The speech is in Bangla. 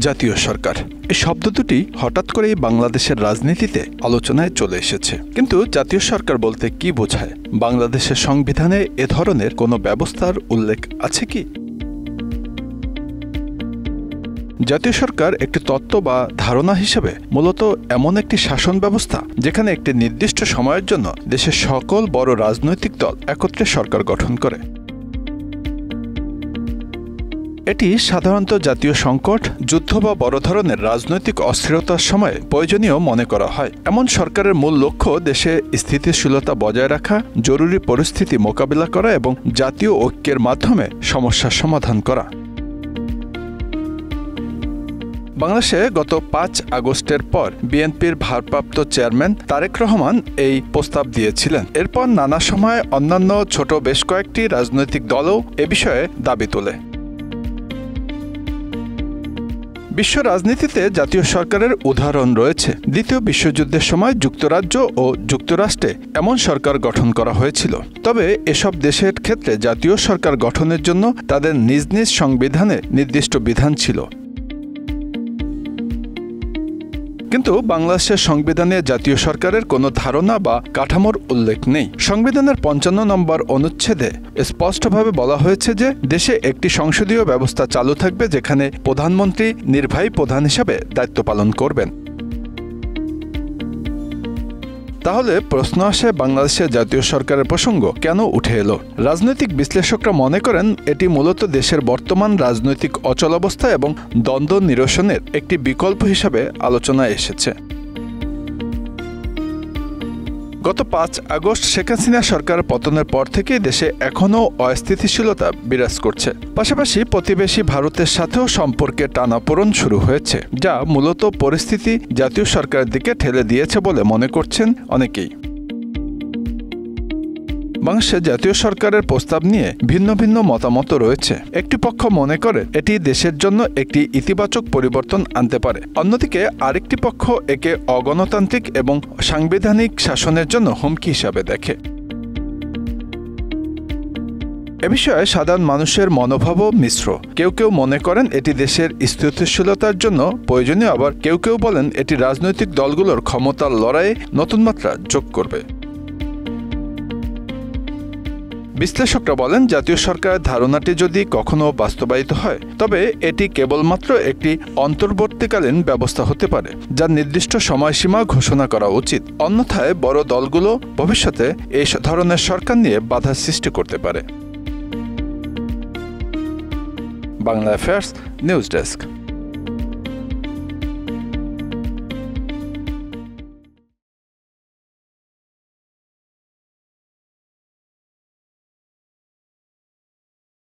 জাতীয় সরকার এই শব্দ দুটি হঠাৎ করেই বাংলাদেশের রাজনীতিতে আলোচনায় চলে এসেছে। কিন্তু জাতীয় সরকার বলতে কি বোঝায়? বাংলাদেশের সংবিধানে এ ধরনের কোনো ব্যবস্থার উল্লেখ আছে কি? জাতীয় সরকার একটি তত্ত্ব বা ধারণা হিসেবে মূলত এমন একটি শাসন ব্যবস্থা যেখানে একটি নির্দিষ্ট সময়ের জন্য দেশের সকল বড় রাজনৈতিক দল একত্রে সরকার গঠন করে। এটি সাধারণত জাতীয় সংকট, যুদ্ধ বা বড় ধরনের রাজনৈতিক অস্থিরতার সময়ে প্রয়োজনীয় মনে করা হয়। এমন সরকারের মূল লক্ষ্য দেশে স্থিতিশীলতা বজায় রাখা, জরুরি পরিস্থিতি মোকাবিলা করা এবং জাতীয় ঐক্যের মাধ্যমে সমস্যার সমাধান করা। বাংলাদেশে গত ৫ আগস্টের পর বিএনপির ভারপ্রাপ্ত চেয়ারম্যান তারেক রহমান এই প্রস্তাব দিয়েছিলেন। এরপর নানা সময় অন্যান্য ছোট বেশ কয়েকটি রাজনৈতিক দলও এ বিষয়ে দাবি তোলে। বিশ্ব রাজনীতিতে জাতীয় সরকারের উদাহরণ রয়েছে। দ্বিতীয় বিশ্বযুদ্ধের সময় যুক্তরাজ্য ও যুক্তরাষ্ট্রে এমন সরকার গঠন করা হয়েছিল। তবে এসব দেশের ক্ষেত্রে জাতীয় সরকার গঠনের জন্য তাদের নিজ নিজ সংবিধানে নির্দিষ্ট বিধান ছিল। কিন্তু বাংলাদেশের সংবিধানে জাতীয় সরকারের কোনো ধারণা বা কাঠামোর উল্লেখ নেই। সংবিধানের ৫৫ নম্বর অনুচ্ছেদে স্পষ্টভাবে বলা হয়েছে যে দেশে একটি সংসদীয় ব্যবস্থা চালু থাকবে যেখানে প্রধানমন্ত্রী নির্বাহী প্রধান হিসেবে দায়িত্ব পালন করবেন। তাহলে প্রশ্ন আসে, বাংলাদেশের জাতীয় সরকারের প্রসঙ্গ কেন উঠে এলো? রাজনৈতিক বিশ্লেষকরা মনে করেন এটি মূলত দেশের বর্তমান রাজনৈতিক অচলাবস্থা এবং দ্বন্দ্ব নিরসনের একটি বিকল্প হিসাবে আলোচনায় এসেছে। গত ৫ আগস্ট শেখ হাসিনা সরকার পতনের পর থেকে দেশে এখনও অস্থিতিশীলতা বিরাজ করছে। পাশাপাশি প্রতিবেশী ভারতের সাথেও সম্পর্কের টানাপোড়েন শুরু হয়েছে, যা মূলত পরিস্থিতি জাতীয় সরকারের দিকে ঠেলে দিয়েছে বলে মনে করছেন অনেকেই। বাংলাদেশের জাতীয় সরকারের প্রস্তাব নিয়ে ভিন্ন ভিন্ন মতামত রয়েছে। একটি পক্ষ মনে করে এটি দেশের জন্য একটি ইতিবাচক পরিবর্তন আনতে পারে, অন্যদিকে আরেকটি পক্ষ একে অগণতান্ত্রিক এবং সাংবিধানিক শাসনের জন্য হুমকি হিসাবে দেখে। এ বিষয়ে সাধারণ মানুষের মনোভাবও মিশ্র। কেউ কেউ মনে করেন এটি দেশের স্থিতিশীলতার জন্য প্রয়োজনীয়, আবার কেউ কেউ বলেন এটি রাজনৈতিক দলগুলোর ক্ষমতার লড়াইয়ে নতুন মাত্রা যোগ করবে। বিশ্লেষকরা বলেন জাতীয় সরকারের ধারণাটি যদি কখনো বাস্তবায়িত হয় তবে এটি কেবলমাত্র একটি অন্তর্বর্তীকালীন ব্যবস্থা হতে পারে, যার নির্দিষ্ট সময়সীমা ঘোষণা করা উচিত। অন্যথায় বড় দলগুলো ভবিষ্যতে এই ধরনের সরকার নিয়ে বাধা সৃষ্টি করতে পারে। Bangla affairs news desk.